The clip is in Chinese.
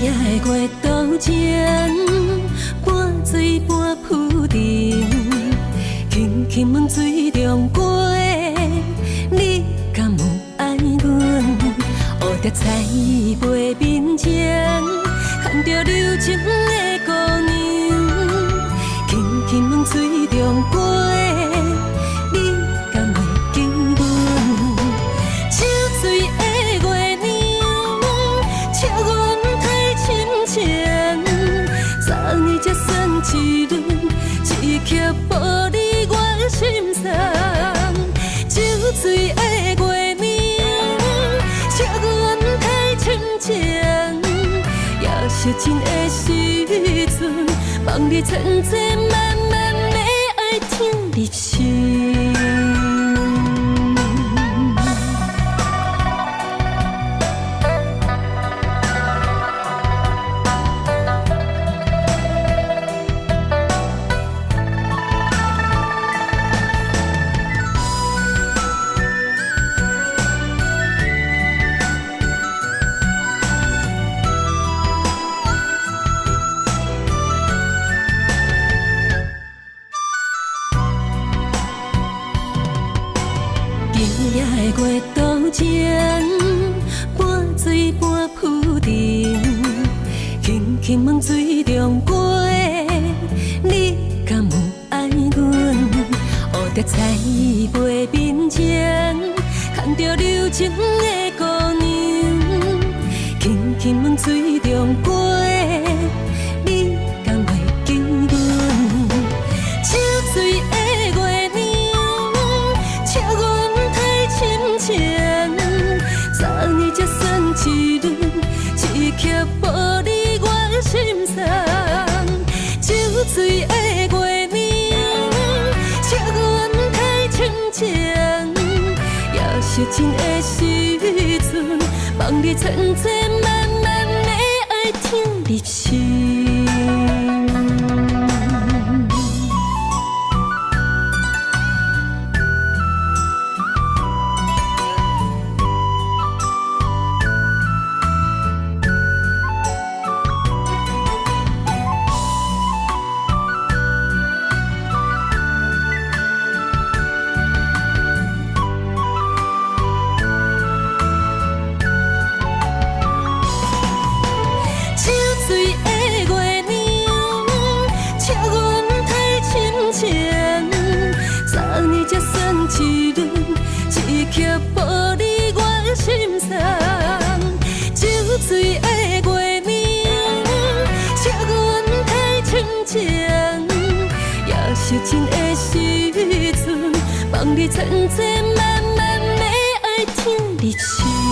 夜的月渡前，半水半浮沉，轻轻问水中过，你敢有爱阮？乌蝶彩飞面前，看着柔情的姑娘，轻轻问水中过，你敢会记阮？秋水的月亮，笑阮太深情，昨年才算一轮，一刻无你我心酸。秋水的月亮，笑阮太深情，也是真的时阵，望你千千万万的爱听入心。今夜的月渡前，半水半浮沉，轻轻问水中过，你敢有爱阮？乌蝶彩飞面前，看着柔情的姑娘，轻轻问水中过，你敢会记阮？秋水的月亮，笑阮深情，昨年才算一轮，一刻无你我心酸。秋水的月亮，笑阮太深情，也是真的时阵，望你千千万万的爱听入心。才算一轮，一刻无你我心酸。秋水的月亮，笑阮太深情，也是真的时阵，望你千千万万的爱听入心。